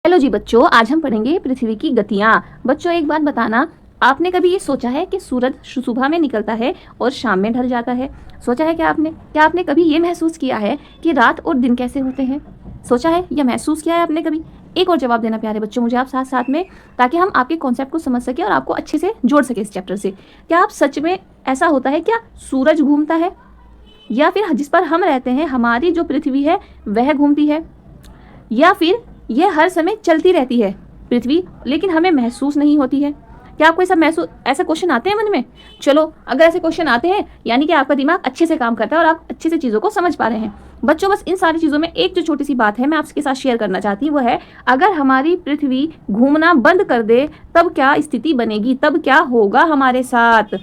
Hello जी बच्चों, आज हम पढ़ेंगे पृथ्वी की गतियाँ। बच्चों एक बात बताना, आपने कभी ये सोचा है कि सूरज सुबह में निकलता है और शाम में ढल जाता है? सोचा है क्या आपने कभी ये महसूस किया है कि रात और दिन कैसे होते हैं? सोचा है या महसूस किया है आपने कभी? एक और जवाब देना प्यारे बच्चों मुझे आप साथ साथ में, ताकि हम आपके कॉन्सेप्ट को समझ सकें और आपको अच्छे से जोड़ सके इस चैप्टर से। क्या आप सच में ऐसा होता है क्या सूरज घूमता है, या फिर जिस पर हम रहते हैं हमारी जो पृथ्वी है वह घूमती है, या फिर यह हर समय चलती रहती है पृथ्वी लेकिन हमें महसूस नहीं होती है? क्या आपको ऐसे क्वेश्चन आते हैं मन में? चलो, अगर ऐसे क्वेश्चन आते हैं यानी कि आपका दिमाग अच्छे से काम करता है और आप अच्छे से चीज़ों को समझ पा रहे हैं। बच्चों बस इन सारी चीज़ों में एक जो छोटी सी बात है मैं आपके साथ शेयर करना चाहती हूँ, वो है अगर हमारी पृथ्वी घूमना बंद कर दे तब क्या स्थिति बनेगी, तब क्या होगा हमारे साथ,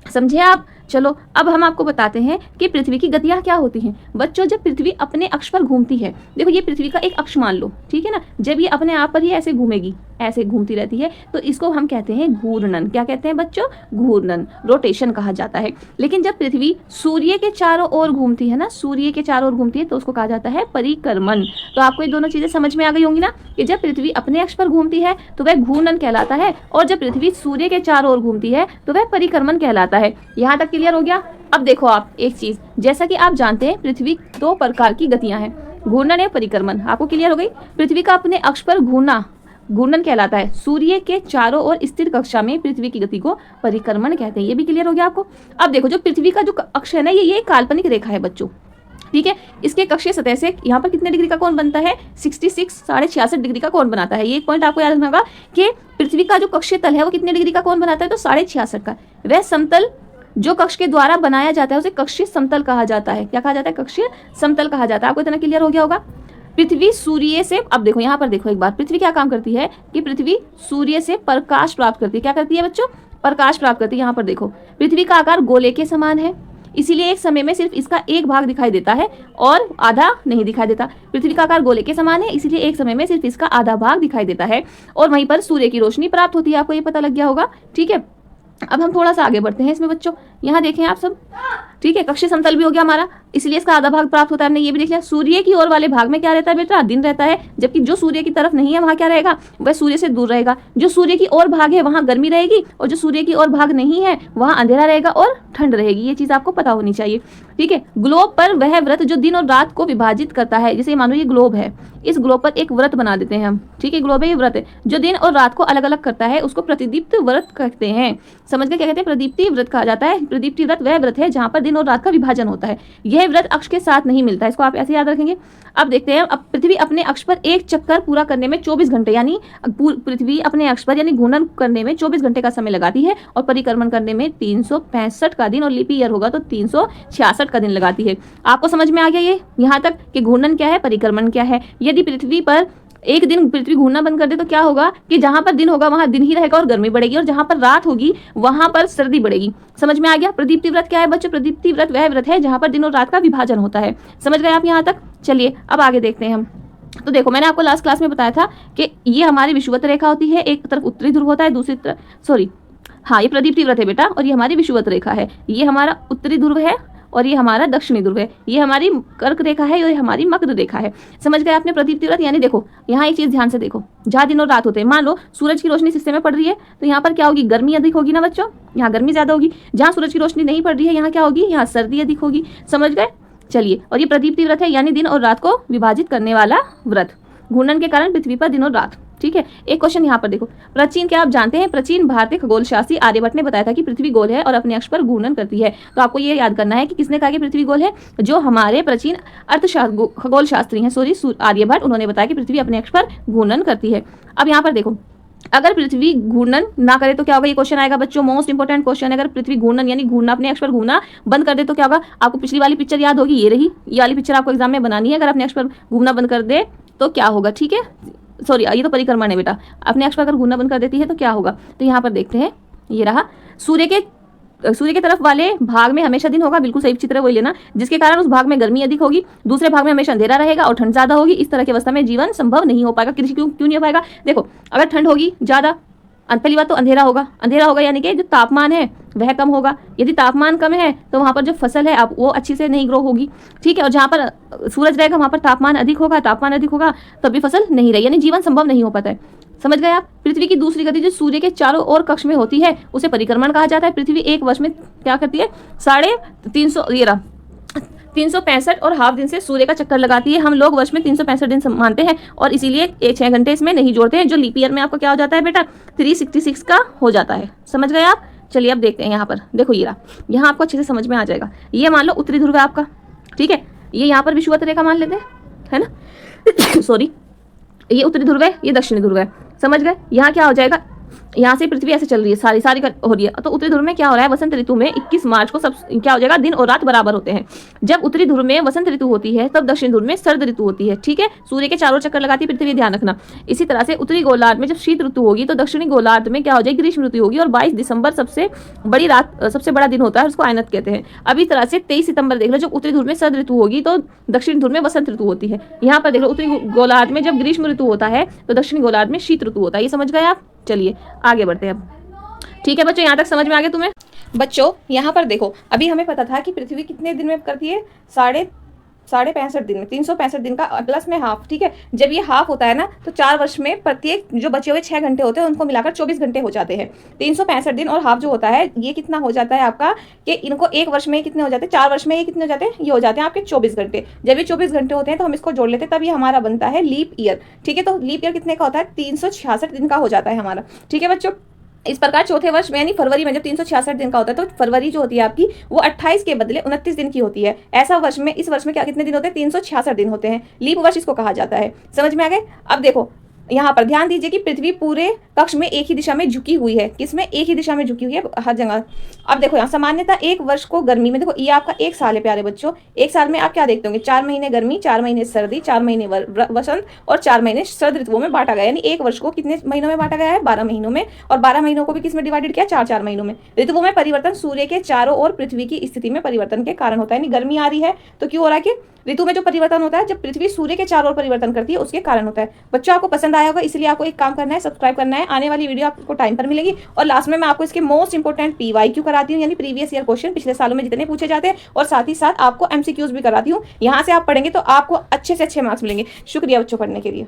समझे आप? चलो अब हम आपको बताते हैं कि पृथ्वी की गतियाँ क्या होती हैं। बच्चों जब पृथ्वी अपने अक्ष पर घूमती है, देखो ये पृथ्वी का एक अक्ष मान लो, ठीक है ना, जब ये अपने आप पर ही ऐसे घूमेगी, ऐसे घूमती रहती है, तो इसको हम कहते हैं घूर्णन। क्या कहते हैं बच्चों? घूर्णन, रोटेशन कहा जाता है। लेकिन जब पृथ्वी सूर्य के चारों ओर घूमती है ना, सूर्य के चारों ओर घूमती है, तो उसको कहा जाता है परिक्रमण। तो आपको ये दोनों चीजें समझ में आ गई होंगी ना, कि जब पृथ्वी अपने अक्ष पर घूमती है तो वह घूर्णन कहलाता है, और जब पृथ्वी सूर्य के चारों ओर घूमती है तो वह परिक्रमण कहलाता है। यहाँ तक क्लियर हो गया? अब देखो आप एक चीज, जैसा कि आप जानते हैं पृथ्वी दो प्रकार की गतियां हैं, घूर्णन या परिक्रमण। आपको क्लियर हो गई? पृथ्वी का अपने अक्ष पर घूमना घूर्णन कहलाता है, सूर्य के चारों ओर स्थिर कक्षा में पृथ्वी की गति को परिक्रमण कहते हैं। ये भी क्लियर हो गया आपको? अब देखो, जो पृथ्वी का जो अक्ष है ना, ये काल्पनिक रेखा है बच्चों, ठीक है। इसके कक्षीय सतह से यहाँ पर कितने डिग्री का कोण बनता है? 66 66 डिग्री का कोण बनाता है। ये एक पॉइंट आपको याद रखना होगा कि पृथ्वी का जो कक्षीय तल है वो कितने डिग्री का कोण बनाता है? तो 66.5 का। वह समतल जो कक्ष के द्वारा बनाया जाता है उसे कक्षीय समतल कहा जाता है। क्या कहा जाता है? कक्षीय समतल कहा जाता है। आपको इतना क्लियर हो गया होगा? पृथ्वी सूर्य से, अब देखो यहाँ पर देखो एक बार, पृथ्वी क्या काम करती है कि पृथ्वी सूर्य से प्रकाश प्राप्त करती है। क्या करती है बच्चों? प्रकाश प्राप्त करती है। यहाँ पर देखो, पृथ्वी का आकार गोले के समान है, इसीलिए एक समय में सिर्फ इसका एक भाग दिखाई देता है और आधा नहीं दिखाई देता। पृथ्वी का आकार गोले के समान है, इसीलिए एक समय में सिर्फ इसका आधा भाग दिखाई देता है, और वहीं पर सूर्य की रोशनी प्राप्त होती है। आपको ये पता लग गया होगा, ठीक है। अब हम थोड़ा सा आगे बढ़ते हैं इसमें बच्चों। यहाँ देखें आप सब, ठीक है, कक्षीय समतल भी हो गया हमारा, इसलिए इसका आधा भाग प्राप्त होता है। हमने ये भी देख लिया। सूर्य की ओर वाले भाग में क्या रहता है बेटा? दिन रहता है, जबकि जो सूर्य की तरफ नहीं है वहाँ क्या रहेगा? वह सूर्य से दूर रहेगा। जो सूर्य की ओर भाग है वहाँ गर्मी रहेगी, और जो सूर्य की ओर भाग नहीं है वहाँ अंधेरा रहेगा और ठंड रहेगी। ये चीज आपको पता होनी चाहिए, ठीक है। ग्लोब पर वह व्रत जो दिन और रात को विभाजित करता है, जैसे मानो ये ग्लोब है, इस ग्लोब पर एक व्रत बना देते हैं हम, ठीक है। ग्लोब है, ये व्रत है जो दिन और रात को अलग अलग करता है, उसको प्रतिदीप्त व्रत कहते हैं। समझ गए? क्या कहते हैं? प्रदीप्ति व्रत कहा जाता है। प्रदीप्ति व्रत वह व्रत है जहाँ पर दिन और रात का विभाजन होता है। यह व्रत अक्ष के साथ नहीं मिलता है, इसको आप ऐसे याद रखेंगे। अब देखते हैं, अब पृथ्वी अपने अक्ष पर एक चक्कर पूरा करने में 24 घंटे, यानी पृथ्वी अपने अक्ष पर यानी घूर्णन करने में 24 घंटे का समय लगाती है, और परिक्रमण करने में 365 का दिन, और लीप ईयर होगा तो 366 का दिन लगाती है। आपको समझ में आ गया ये यहाँ तक कि घूर्णन क्या है, परिक्रमण क्या है? यदि पृथ्वी पर एक दिन पृथ्वी घूमना बंद कर दे तो क्या होगा कि जहां पर दिन होगा वहां दिन ही रहेगा और गर्मी बढ़ेगी, और जहां पर रात होगी वहां पर सर्दी बढ़ेगी। समझ में आ गया? प्रदीप्ति व्रत क्या है बच्चों? प्रदीप्ति व्रत वह व्रत है जहां पर दिन और रात का विभाजन होता है। समझ गए आप यहाँ तक? चलिए अब आगे देखते हैं हम। तो देखो, मैंने आपको लास्ट क्लास में बताया था कि ये हमारी विषुवत रेखा होती है, एक तरफ उत्तरी ध्रुव होता है, दूसरी तरफ ये प्रदीप्ति व्रत है बेटा, और ये हमारी विषुवत रेखा है। ये हमारा उत्तरी ध्रुव है और ये हमारा दक्षिणी ध्रुव है। ये हमारी कर्क रेखा है और ये हमारी मकर रेखा है। समझ गए आपने? प्रदीप्ति व्रत यानी देखो यहाँ एक चीज ध्यान से देखो, जहाँ दिन और रात होते हैं, मान लो सूरज की रोशनी इस हिस्से में पड़ रही है तो यहाँ पर क्या होगी? गर्मी अधिक होगी ना बच्चों, यहाँ गर्मी ज्यादा होगी। जहाँ सूरज की रोशनी नहीं पड़ रही है यहाँ क्या होगी? यहाँ सर्दी अधिक होगी। समझ गए? चलिए, और ये प्रदीप्ति व्रत है यानी दिन और रात को विभाजित करने वाला व्रत, घूर्णन के कारण पृथ्वी पर दिन और रात, ठीक है। एक क्वेश्चन यहाँ पर देखो, प्राचीन, क्या आप जानते हैं प्राचीन भारतीय खगोलशास्त्री आर्यभट्ट ने बताया था कि पृथ्वी गोल है और अपने अक्ष पर घूर्णन करती है। तो आपको ये याद करना है कि किसने कहा कि पृथ्वी गोल है? जो हमारे प्राचीन खगोलशास्त्री हैं, आर्यभट्ट, उन्होंने बताया कि पृथ्वी अपने अक्ष पर घूर्णन करती है। अब यहाँ पर देखो, अगर पृथ्वी घूर्णन ना करे तो क्या होगा? ये क्वेश्चन आएगा बच्चों, मोस्ट इंपोर्टेंट क्वेश्चन है। अगर पृथ्वी घूर्णन यानी घूमना, अपने अक्ष पर घूमना बंद कर दे तो क्या होगा? आपको पिछली वाली पिक्चर याद होगी, ये रही, ये वाली पिक्चर आपको एग्जाम में बनानी है। अगर अपने अक्ष पर घूमना बंद कर दे तो क्या होगा, ठीक है। ये तो परिक्रमण है बेटा। अपने अक्ष पर अगर घूमना बंद कर देती है तो क्या होगा? तो यहाँ पर देखते हैं, ये रहा, सूर्य के तरफ वाले भाग में हमेशा दिन होगा, बिल्कुल सही चित्र है, वही लेना, जिसके कारण उस भाग में गर्मी अधिक होगी, दूसरे भाग में हमेशा अंधेरा रहेगा और ठंड ज्यादा होगी। इस तरह की अवस्था में जीवन संभव नहीं हो पाएगा। कृषि क्यों नहीं हो पाएगा? देखो, अगर ठंड होगी ज्यादा, पहली बात तो अंधेरा होगा यानी कि जो तापमान है वह कम होगा। यदि तापमान कम है तो वहाँ पर जो फसल है आप वो अच्छी से नहीं ग्रो होगी, ठीक है। और जहाँ पर सूरज रहेगा वहाँ पर तापमान अधिक होगा तभी फसल नहीं रही, यानी जीवन संभव नहीं हो पाता है। समझ गए आप। पृथ्वी की दूसरी गति जो सूर्य के चारों ओर कक्ष में होती है उसे परिक्रमण कहा जाता है। पृथ्वी एक वर्ष में क्या करती है, 365 और हाफ दिन से सूर्य का चक्कर लगाती है। हम लोग वर्ष में 365 दिन मानते हैं और इसीलिए 6 घंटे इसमें नहीं जोड़ते हैं, जो लीप ईयर में आपको क्या हो जाता है बेटा, 366 का हो जाता है। समझ गए आप। चलिए अब देखते हैं यहाँ पर, देखो ये रहा, यहाँ आपको अच्छे से समझ में आ जाएगा। ये मान लो उत्तरी ध्रुव है आपका, ठीक है। ये यहाँ पर विषुवत रेखा मान लेते हैं, है ना सॉरी, ये उत्तरी ध्रुव है, ये दक्षिणी ध्रुव है। समझ गए। यहाँ क्या हो जाएगा, यहाँ से पृथ्वी ऐसे चल रही है, सारी हो रही है। तो उत्तरी ध्रुव में क्या हो रहा है, वसंत ऋतु में 21 मार्च को सब क्या हो जाएगा, दिन और रात बराबर होते हैं। जब उत्तरी ध्रुव में वसंत ऋतु होती है तब दक्षिण ध्रुव में शरद ऋतु होती है, ठीक है। सूर्य के चारों चक्कर लगाती है पृथ्वी, ध्यान रखना। इसी तरह से उत्तरी गोलार्ध में जब शीत ऋतु होगी तो दक्षिणी गोलार्ध में क्या हो जाएगी, ग्रीष्म ऋतु होगी। और 22 दिसंबर सबसे बड़ा दिन होता है, उसको आयनत कहते हैं। अब इस तरह से 23 सितंबर देख लो, जब उत्तरी ध्रुव में शरद ऋतु होगी तो दक्षिण ध्रुव में वसंत ऋतु होती है। यहाँ पर देख लो, उत्तरी गोलार्ध में जब ग्रीष्म ऋतु होता है तो दक्षिणी गोलार्ध में शीत ऋतु होता है। ये समझ गए आप। चलिए आगे बढ़ते हैं अब, ठीक है बच्चों, यहाँ तक समझ में आ गया तुम्हें। बच्चों यहाँ पर देखो, अभी हमें पता था कि पृथ्वी कितने दिन में करती है, 65 दिन में, 365 दिन का प्लस में हाफ, ठीक है। जब ये हाफ होता है ना तो 4 वर्ष में प्रत्येक जो बचे हुए 6 घंटे होते हैं उनको मिलाकर 24 घंटे हो जाते हैं। 365 दिन और हाफ जो होता है ये कितना हो जाता है आपका, कि इनको एक वर्ष में कितने हो जाते हैं, 4 वर्ष में ये कितने हो जाते हैं, ये हो जाते हैं आपके 24 घंटे। जब ये 24 घंटे होते हैं तो हम इसको जोड़ लेते हैं, तब ये हमारा बनता है लीप ईयर, ठीक है। तो लीप ईयर कितने का होता है, 366 दिन का हो जाता है हमारा, ठीक है बच्चों। इस प्रकार चौथे वर्ष में यानी फरवरी में जब 366 दिन का होता है तो फरवरी जो होती है आपकी वो 28 के बदले 29 दिन की होती है। ऐसा वर्ष में, इस वर्ष में क्या कितने दिन होते हैं, 366 दिन होते हैं। लीप वर्ष इसको कहा जाता है। समझ में आ गए। अब देखो यहाँ पर ध्यान दीजिए कि पृथ्वी पूरे कक्ष में एक ही दिशा में झुकी हुई है। किसमें, एक ही दिशा में झुकी हुई है हर जगह। अब देखो यहाँ सामान्यतः एक वर्ष को गर्मी में, देखो ये आपका एक साल है प्यारे बच्चों। एक साल में आप क्या देखते होंगे, 4 महीने गर्मी, 4 महीने सर्दी, 4 महीने वसंत और 4 महीने शरद ऋतुओं में बांटा गया। यानी एक वर्ष को कितने महीनों में बांटा गया है, 12 महीनों में। और 12 महीनों को भी किसमें डिवाइडेड किया, 4-4 महीनों में। ऋतुओं में परिवर्तन सूर्य के चारों ओर पृथ्वी की स्थिति में परिवर्तन के कारण होता है। यानी गर्मी आ रही है तो क्यों हो रहा है, कि ऋतु में जो परिवर्तन होता है जब पृथ्वी सूर्य के चारों ओर परिवर्तन करती है उसके कारण होता है। बच्चों आपको पसंद आया होगा, इसलिए आपको एक काम करना है, सब्सक्राइब करना है। आने वाली वीडियो आपको टाइम पर मिलेगी और लास्ट में मैं आपको इसके मोस्ट इंपोर्टेंट PYQ कराती हूँ, यानी प्रीवियस ईयर क्वेश्चन पिछले सालों में जितने पूछे जाते हैं, और साथ ही साथ आपको MCQs भी कराती हूँ। यहाँ से आप पढ़ेंगे तो आपको अच्छे से अच्छे मार्क्स मिलेंगे। शुक्रिया बच्चों पढ़ने के लिए।